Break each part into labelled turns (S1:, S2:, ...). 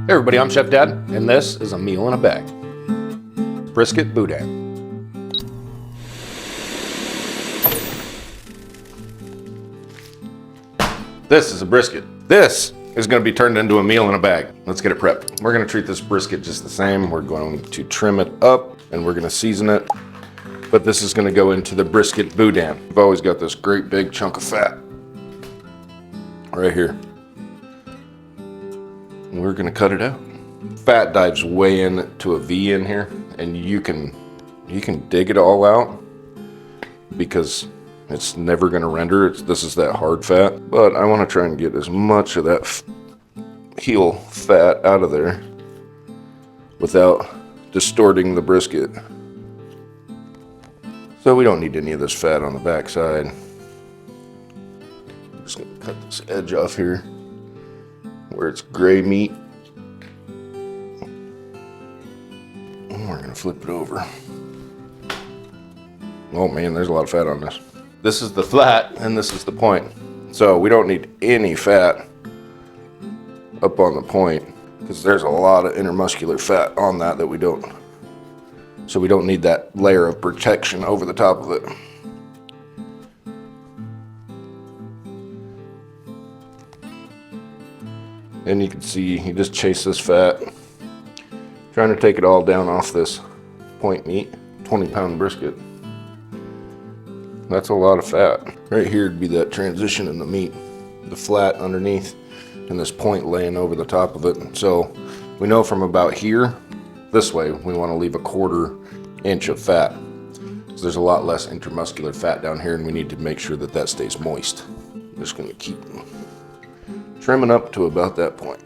S1: Hey everybody, I'm Chef Dad, and this is a meal in a bag. Brisket Boudin. This is a brisket. This is going to be turned into a meal in a bag. Let's get it prepped. We're going to treat this brisket just the same. We're going to trim it up, and we're going to season it. But this is going to go into the Brisket Boudin. We've always got this great big chunk of fat right here. And we're going to cut it out. Fat dives way into a V in here, and you can dig it all out because it's never going to render. This is that hard fat, but I want to try and get as much of that heel fat out of there without distorting the brisket. So we don't need any of this fat on the back side. I'm just going to cut this edge off here where it's gray meat. And we're going to flip it over. Oh man, there's a lot of fat on this. This is the flat and this is the point. So we don't need any fat up on the point because there's a lot of intermuscular fat on that we don't. So we don't need that layer of protection over the top of it. And you can see you just chase this fat, trying to take it all down off this point meat, 20-pound brisket. That's a lot of fat. Right here would be that transition in the meat, the flat underneath and this point laying over the top of it. So we know from about here, this way, we want to leave a 1/4 inch of fat. So there's a lot less intermuscular fat down here and we need to make sure that that stays moist. I'm just going to keep trimming up to about that point.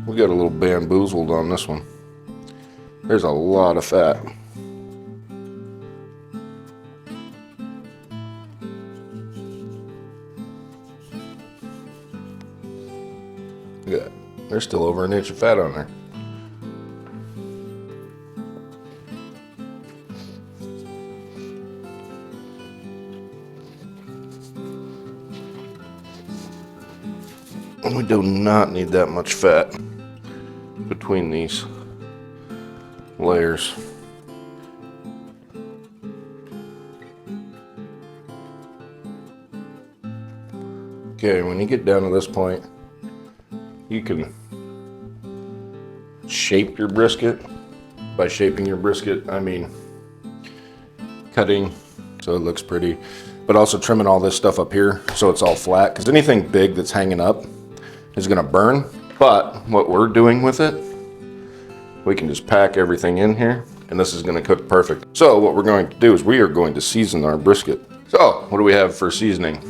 S1: We got a little bamboozled on this one. There's a lot of fat. Look at that. There's still over 1 inch of fat on there. We do not need that much fat between these layers. Okay, when you get down to this point, you can shape your brisket. By shaping your brisket, I mean cutting so it looks pretty, but also trimming all this stuff up here so it's all flat, because anything big that's hanging up is going to burn. But what we're doing with it, we can just pack everything in here and this is going to cook perfect. So what we're going to do is we are going to season our brisket. So what do we have for seasoning?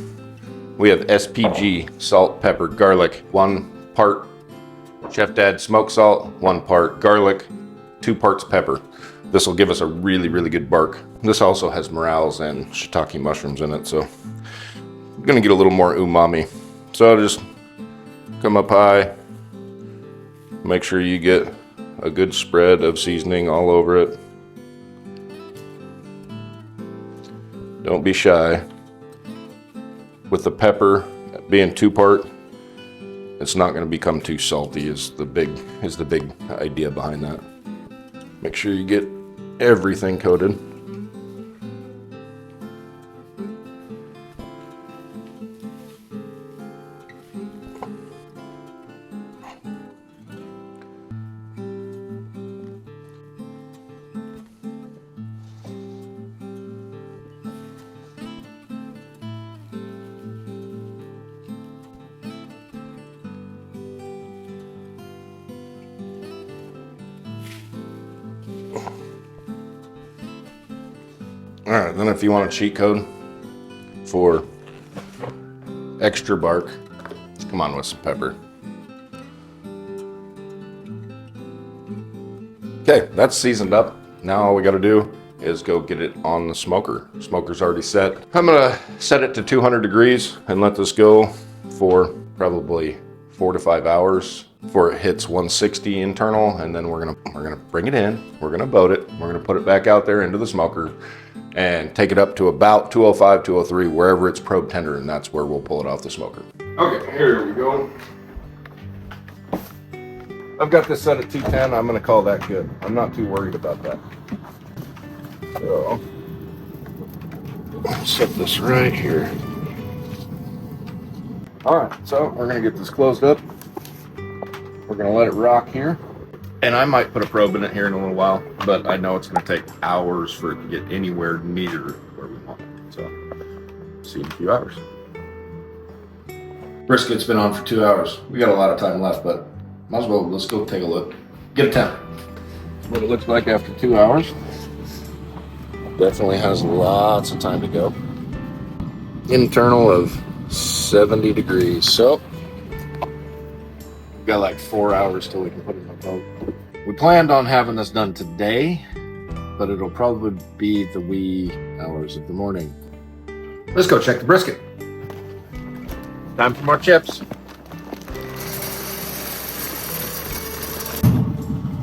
S1: We have SPG, salt, pepper, garlic, 1 part Chef Dad smoked salt, 1 part garlic, 2 parts pepper. This will give us a really, really good bark. This also has morels and shiitake mushrooms in it, so I'm gonna get a little more umami. So just come up high, make sure you get a good spread of seasoning all over it. Don't be shy. With the pepper being 2 part, it's not going to become too salty is the big idea behind that. Make sure you get everything coated. All right, then if you want a cheat code for extra bark, come on with some pepper. Okay, that's seasoned up. Now all we gotta do is go get it on the smoker. Smoker's already set. I'm gonna set it to 200 degrees and let this go for probably 4 to 5 hours before it hits 160 internal, and then we're gonna bring it in, we're gonna boat it, we're gonna put it back out there into the smoker and take it up to about 205, 203, wherever it's probe tender, and that's where we'll pull it off the smoker. Okay, here we go. I've got this set at 210. I'm going to call that good. I'm not too worried about that. So, set this right here. All right, so we're going to get this closed up. We're going to let it rock here. And I might put a probe in it here in a little while, but I know it's going to take hours for it to get anywhere near where we want it. So, see you in a few hours. Brisket's been on for 2 hours. We got a lot of time left, but might as well, let's go take a look. Get a temp. What it looks like after 2 hours. Definitely has lots of time to go. Internal of 70 degrees. So, we've got like 4 hours till we can put it in the boat. We planned on having this done today, but it'll probably be the wee hours of the morning. Let's go check the brisket. Time for more chips.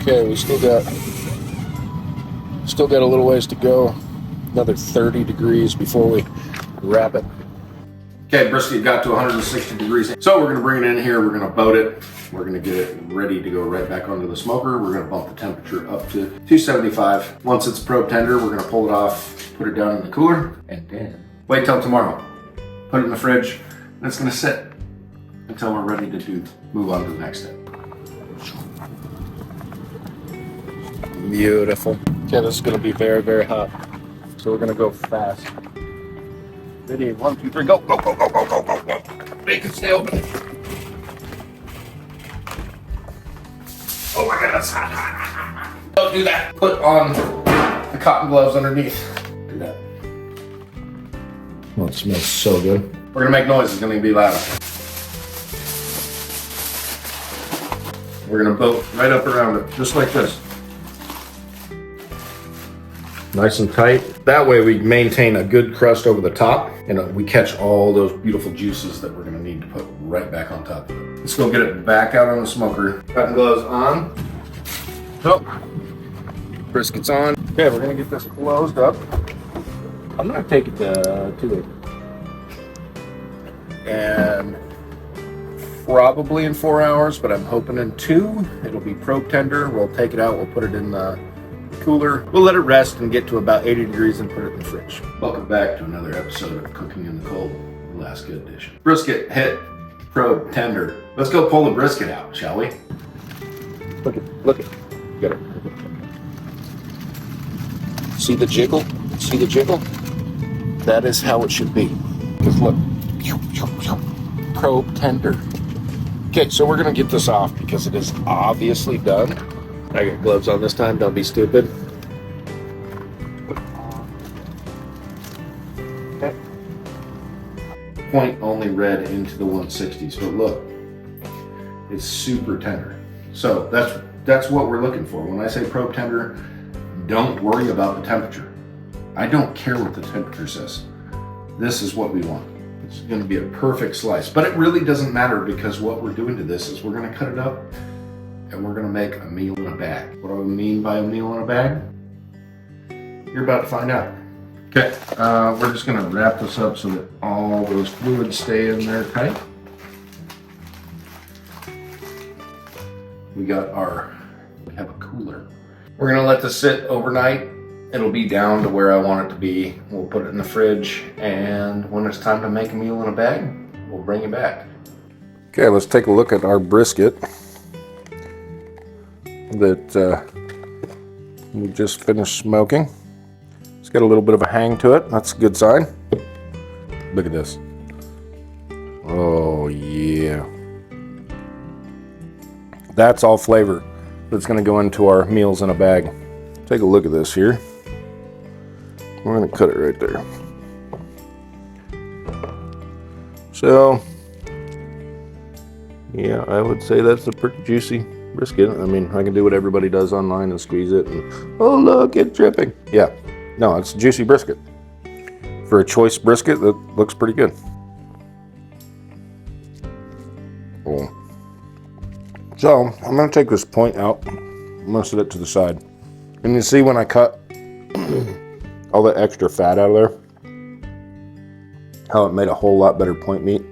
S1: Okay, we still got a little ways to go. Another 30 degrees before we wrap it. Okay, brisket got to 160 degrees. So we're gonna bring it in here, we're gonna boat it. We're gonna get it ready to go right back onto the smoker. We're gonna bump the temperature up to 275. Once it's probe tender, we're gonna pull it off, put it down in the cooler, and then wait till tomorrow. Put it in the fridge, and it's gonna sit until we're ready to move on to the next step. Beautiful. Okay, this is gonna be very, very hot. So we're gonna go fast. Ready, 1, 2, 3, go, go, go, go, go, go, go, go. Make it stay open. Oh my God, that's hot, hot, hot, hot. Don't do that. Put on the cotton gloves underneath. Do that. Oh, it smells so good. We're gonna make noise, it's gonna be loud. We're gonna boat right up around it, just like this. Nice and tight. That way we maintain a good crust over the top and we catch all those beautiful juices that we're gonna need to put right back on top of it. Let's go get it back out on the smoker. Cotton gloves on. Oh, brisket's on. Okay, we're gonna get this closed up. I'm gonna take it to it. And probably in 4 hours, but I'm hoping in 2. It'll be probe tender. We'll take it out, we'll put it in the cooler. We'll let it rest and get to about 80 degrees and put it in the fridge. Welcome back to another episode of Cooking in the Cold, Alaska edition. Brisket hit probe tender. Let's go pull the brisket out, shall we? Look it. Get it. See the jiggle? See the jiggle? That is how it should be. Because look, probe tender. Okay, so we're gonna get this off because it is obviously done. I got gloves on this time, don't be stupid. Okay. Point only red into the 160s, but look, it's super tender. So that's what we're looking for. When I say probe tender, don't worry about the temperature. I don't care what the temperature says. This is what we want. It's gonna be a perfect slice, but it really doesn't matter because what we're doing to this is we're gonna cut it up and we're gonna make a meal in a bag. What do I mean by a meal in a bag? You're about to find out. Okay, we're just gonna wrap this up so that all those fluids stay in there tight. We have a cooler. We're gonna let this sit overnight. It'll be down to where I want it to be. We'll put it in the fridge, and when it's time to make a meal in a bag, we'll bring it back. Okay, let's take a look at our brisket that we just finished smoking. It's got a little bit of a hang to it. That's a good sign. Look at this. Oh yeah. That's all flavor that's gonna go into our meals in a bag. Take a look at this here. We're gonna cut it right there. So, yeah, I would say that's a pretty juicy brisket. I mean, I can do what everybody does online and squeeze it and, oh look, it's dripping. Yeah, no, it's a juicy brisket. For a choice brisket, that looks pretty good. Cool. So, I'm gonna take this point out. I'm gonna set it to the side. And you see when I cut all the extra fat out of there, how it made a whole lot better point meat.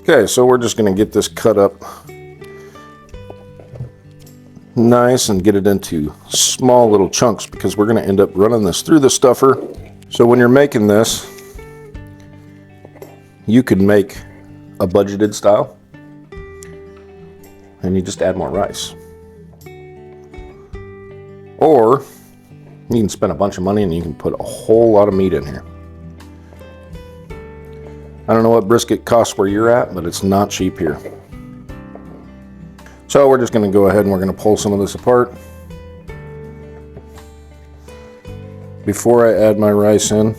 S1: Okay, so we're just gonna get this cut up nice and get it into small little chunks, because we're going to end up running this through the stuffer. So when you're making this, you could make a budgeted style and you just add more rice. Or you can spend a bunch of money and you can put a whole lot of meat in here. I don't know what brisket costs where you're at, but it's not cheap here. So we're just going to go ahead and we're going to pull some of this apart. Before I add my rice in.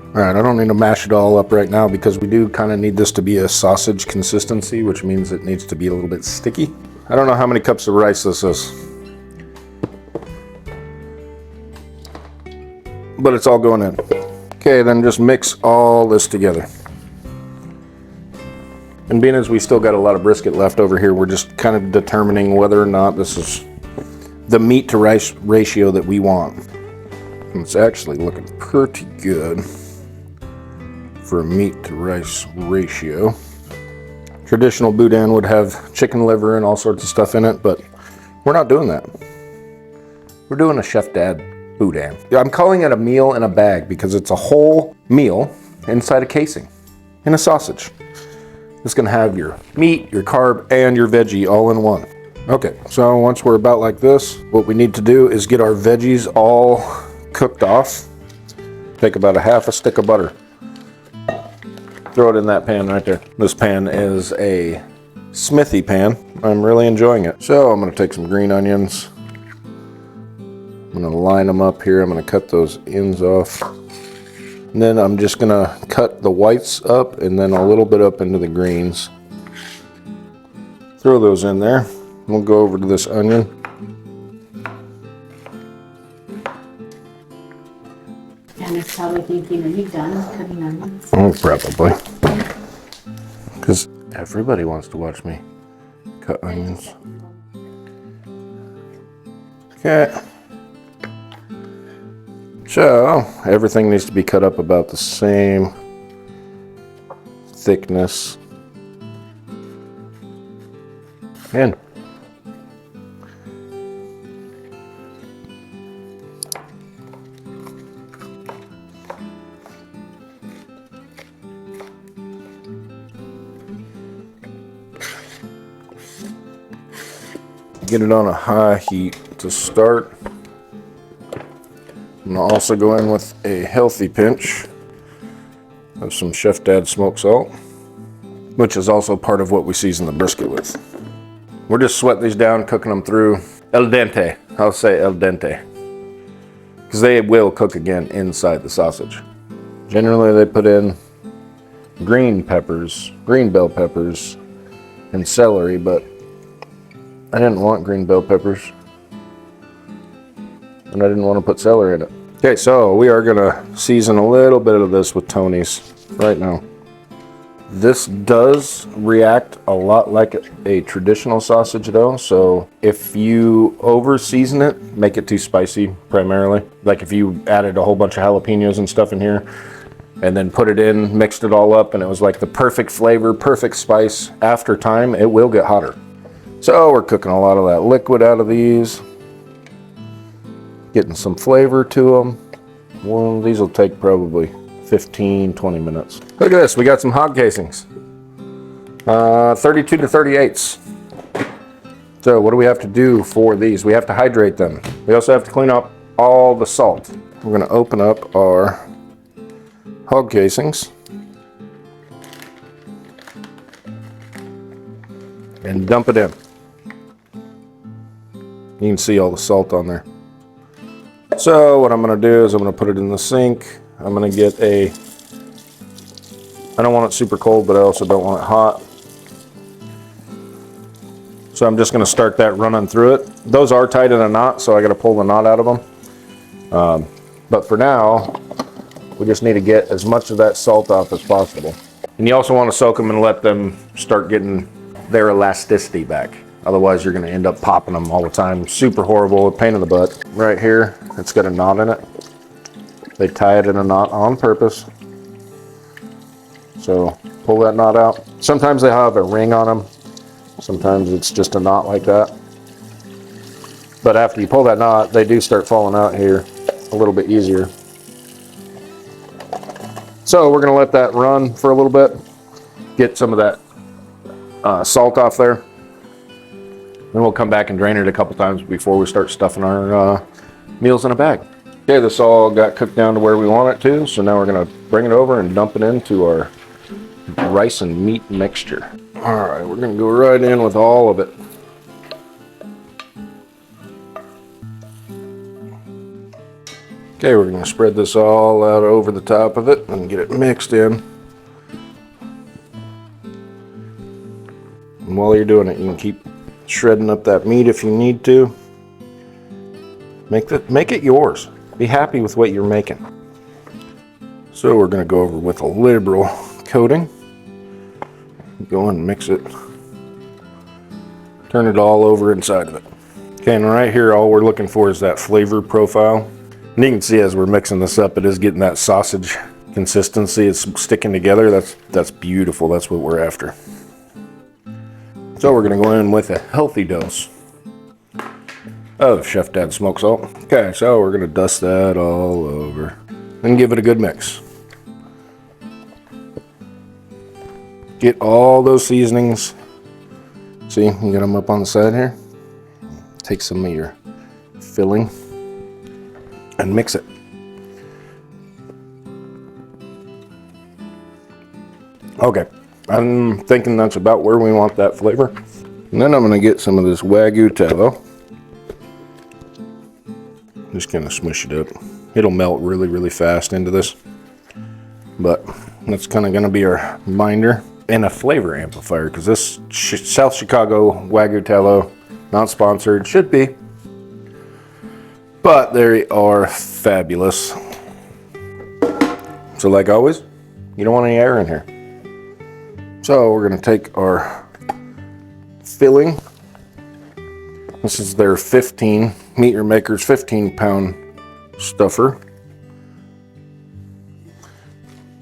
S1: Alright, I don't need to mash it all up right now because we do kind of need this to be a sausage consistency, which means it needs to be a little bit sticky. I don't know how many cups of rice this is, but it's all going in. Okay, then just mix all this together. And being as we still got a lot of brisket left over here, we're just kind of determining whether or not this is the meat to rice ratio that we want. And it's actually looking pretty good for a meat to rice ratio. Traditional boudin would have chicken liver and all sorts of stuff in it, but we're not doing that. We're doing a Chef Dad boudin. I'm calling it a meal in a bag because it's a whole meal inside a casing in a sausage. It's gonna have your meat, your carb, and your veggie all in one. Okay, so once we're about like this, what we need to do is get our veggies all cooked off. Take about a half a stick of butter. Throw it in that pan right there. This pan is a Smithy pan. I'm really enjoying it. So I'm gonna take some green onions. I'm gonna line them up here. I'm gonna cut those ends off. And then I'm just gonna cut the whites up and then a little bit up into the greens. Throw those in there. We'll go over to this onion.
S2: And it's probably thinking, are you done cutting onions?
S1: Oh, probably. Because everybody wants to watch me cut onions. Okay. So, everything needs to be cut up about the same thickness. And get it on a high heat to start. I'm gonna also go in with a healthy pinch of some Chef Dad smoked salt, which is also part of what we season the brisket with. We're just sweating these down, cooking them through al dente. I'll say al dente, because they will cook again inside the sausage. Generally they put in green peppers, green bell peppers, and celery, but I didn't want green bell peppers, and I didn't want to put celery in it. Okay, so we are gonna season a little bit of this with Tony's right now. This does react a lot like a traditional sausage though, so if you over season it, make it too spicy primarily. Like if you added a whole bunch of jalapenos and stuff in here, and then put it in, mixed it all up, and it was like the perfect flavor, perfect spice, after time, it will get hotter. So we're cooking a lot of that liquid out of these. Getting some flavor to them. Well, these will take probably 15-20 minutes. Look at this, we got some hog casings. 32 to 38s. So what do we have to do for these? We have to hydrate them. We also have to clean up all the salt. We're gonna open up our hog casings and dump it in. You can see all the salt on there. So what I'm gonna do is I'm gonna put it in the sink. I'm gonna get I don't want it super cold, but I also don't want it hot. So I'm just gonna start that running through it. Those are tied in a knot, so I gotta pull the knot out of them. But for now, we just need to get as much of that salt off as possible. And you also wanna soak them and let them start getting their elasticity back. Otherwise, you're gonna end up popping them all the time. Super horrible, a pain in the butt. Right here, it's got a knot in it. They tie it in a knot on purpose. So pull that knot out. Sometimes they have a ring on them. Sometimes it's just a knot like that. But after you pull that knot, they do start falling out here a little bit easier. So we're gonna let that run for a little bit, get some of that salt off there. Then we'll come back and drain it a couple times before we start stuffing our meals in a bag. Okay, this all got cooked down to where we want it to, so now we're gonna bring it over and dump it into our rice and meat mixture. All right, we're gonna go right in with all of it. Okay, we're gonna spread this all out over the top of it and get it mixed in. And while you're doing it, you can keep shredding up that meat if you need to. Make it yours. Be happy with what you're making. So we're gonna go over with a liberal coating. Go and mix it. Turn it all over inside of it. Okay, and right here, all we're looking for is that flavor profile. And you can see as we're mixing this up, it is getting that sausage consistency. It's sticking together. That's beautiful. That's what we're after. So we're gonna go in with a healthy dose of Chef Dad smoke salt. Okay, so we're gonna dust that all over and give it a good mix. Get all those seasonings. See, you got them up on the side here. Take some of your filling and mix it. Okay, I'm thinking that's about where we want that flavor. And then I'm gonna get some of this Wagyu tallow. Just kind of smush it up. It'll melt really, really fast into this. But that's kind of gonna be our binder and a flavor amplifier, because this South Chicago Wagyu tallow, not sponsored, should be. But they are fabulous. So like always, you don't want any air in here. So we're gonna take our filling. This is their 15, Meat Your Maker's 15-pound stuffer.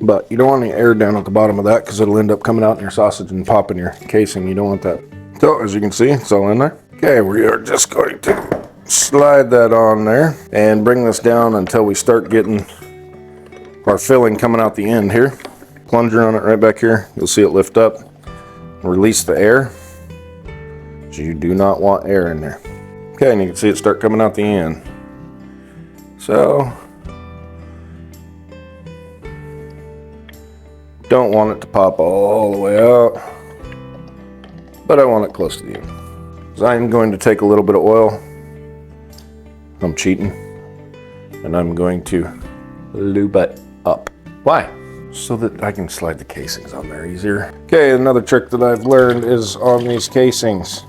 S1: But you don't want any air down at the bottom of that, because it'll end up coming out in your sausage and popping your casing. You don't want that. So as you can see, it's all in there. Okay, we are just going to slide that on there and bring this down until we start getting our filling coming out the end here. Plunger on it right back here. You'll see it lift up, release the air. So you do not want air in there. Okay, and you can see it start coming out the end. So don't want it to pop all the way out, but I want it close to the end. So I'm going to take a little bit of oil. I'm cheating. And I'm going to lube it up. Why? So that I can slide the casings on there easier. Okay, another trick that I've learned is on these casings.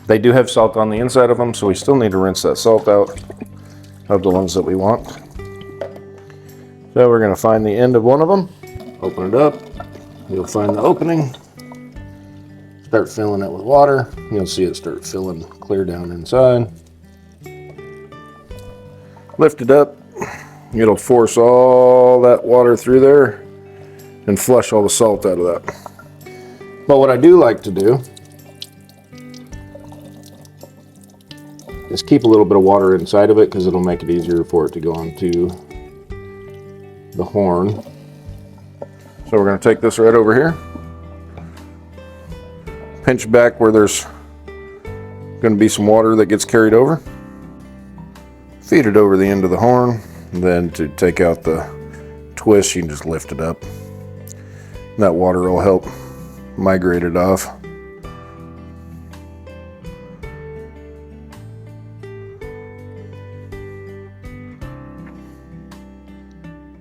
S1: They do have salt on the inside of them, so we still need to rinse that salt out of the ones that we want. So we're gonna find the end of one of them, open it up, you'll find the opening, start filling it with water, you'll see it start filling clear down inside. Lift it up, it'll force all that water through there and flush all the salt out of that. But what I do like to do is keep a little bit of water inside of it, because it'll make it easier for it to go onto the horn. So we're going to take this right over here, pinch back where there's going to be some water that gets carried over, feed it over the end of the horn, and then to take out the twist, you can just lift it up. That water will help migrate it off.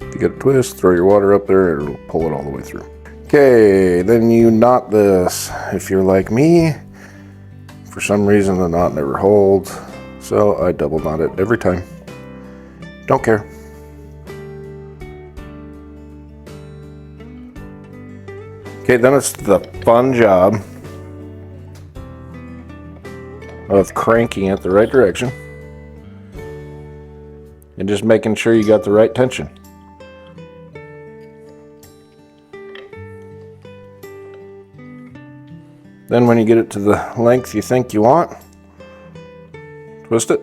S1: If you get a twist, throw your water up there, it'll pull it all the way through. Okay, then you knot this. If you're like me, for some reason the knot never holds, so I double knot it every time. Don't care. Okay, then it's the fun job of cranking it the right direction and just making sure you got the right tension. Then when you get it to the length you think you want, twist it.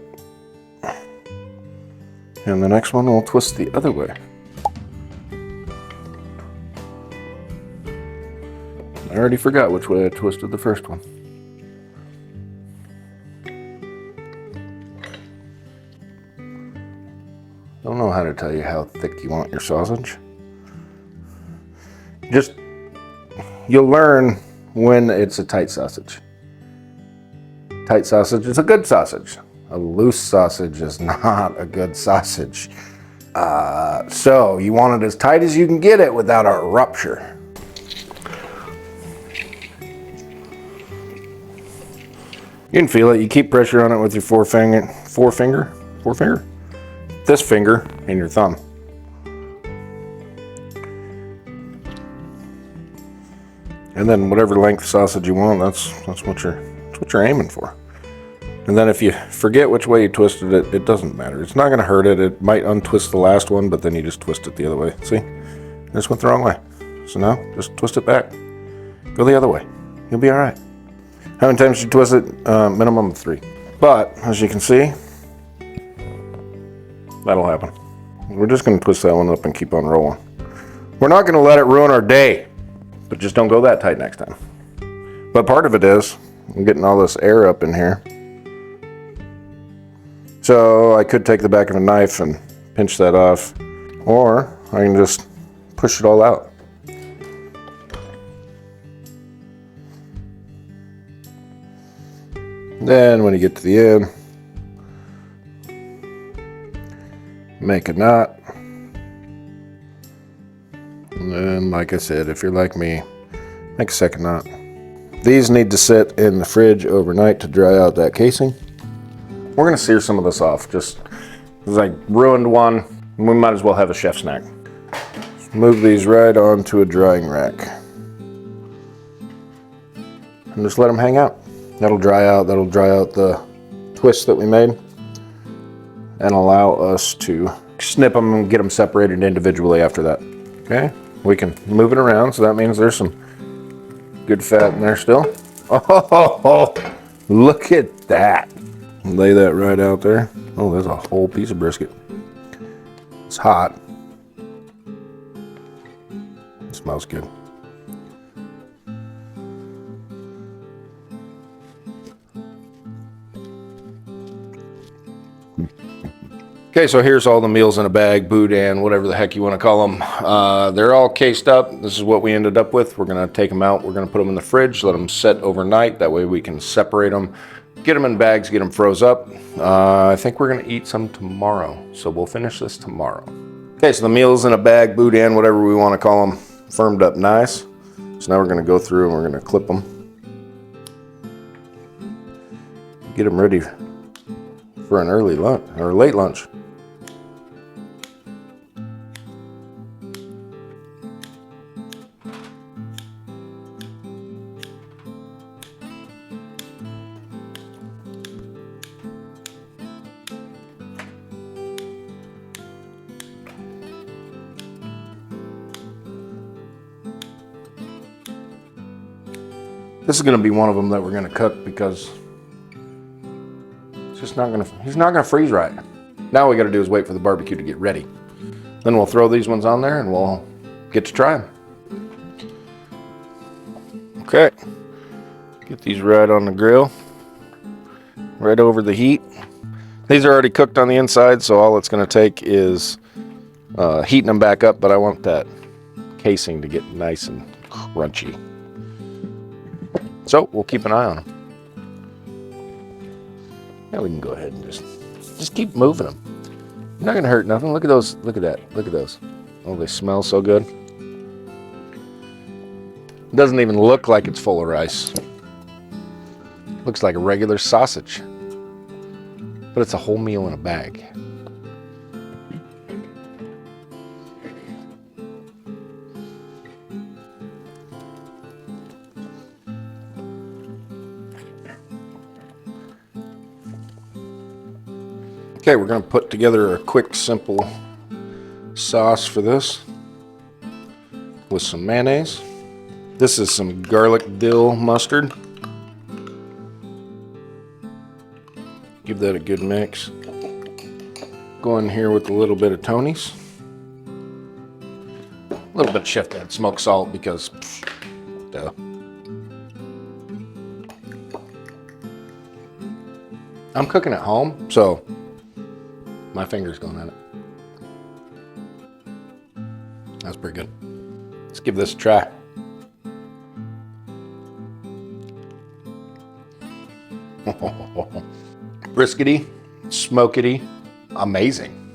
S1: And the next one we'll twist the other way. I already forgot which way I twisted the first one. I don't know how to tell you how thick you want your sausage. You'll learn when it's a tight sausage. Tight sausage is a good sausage. A loose sausage is not a good sausage. So you want it as tight as you can get it without a rupture. You can feel it. You keep pressure on it with your forefinger, this finger, and your thumb. And then whatever length sausage you want, that's what you're aiming for. And then if you forget which way you twisted it, it doesn't matter. It's not going to hurt it. It might untwist the last one, but then you just twist it the other way. See? I just went the wrong way. So now, just twist it back. Go the other way. You'll be all right. How many times you twist it? Minimum of 3. But, as you can see, that'll happen. We're just going to twist that one up and keep on rolling. We're not going to let it ruin our day, but just don't go that tight next time. But part of it is, I'm getting all this air up in here. So I could take the back of a knife and pinch that off, or I can just push it all out. Then when you get to the end, make a knot. And then, like I said, if you're like me, make a second knot. These need to sit in the fridge overnight to dry out that casing. We're gonna sear some of this off, just because I ruined one, we might as well have a chef snack. Move these right onto a drying rack. And just let them hang out. That'll dry out the twist that we made and allow us to snip them and get them separated individually after that. Okay, we can move it around, so that means there's some good fat in there still. Oh, look at that. Lay that right out there. Oh, there's a whole piece of brisket. It's hot. It smells good. Okay, so here's all the meals in a bag, boudin, whatever the heck you want to call them. They're all cased up. This is what we ended up with. We're going to take them out. We're going to put them in the fridge, let them set overnight. That way we can separate them, get them in bags, get them froze up. I think we're going to eat some tomorrow, so we'll finish this tomorrow. Okay, so the meals in a bag, boudin, whatever we want to call them, firmed up nice. So now we're going to go through and we're going to clip them. Get them ready for an early lunch or late lunch. This is going to be one of them that we're going to cook because it's just he's not going to freeze right. Now all we got to do is wait for the barbecue to get ready. Then we'll throw these ones on there and we'll get to try them. Okay, get these right on the grill, right over the heat. These are already cooked on the inside, so all it's going to take is heating them back up, but I want that casing to get nice and crunchy. So we'll keep an eye on them. Now we can go ahead and just keep moving them. You're not gonna hurt nothing. Look at those, look at that, look at those. Oh, they smell so good. It doesn't even look like it's full of rice. Looks like a regular sausage, but it's a whole meal in a bag. Okay, we're going to put together a quick, simple sauce for this with some mayonnaise. This is some garlic dill mustard. Give that a good mix. Go in here with a little bit of Tony's. A little bit of Chef Dad smoked salt because, duh. I'm cooking at home, so my finger's going at it. That's pretty good. Let's give this a try. Briskety, smokety, amazing.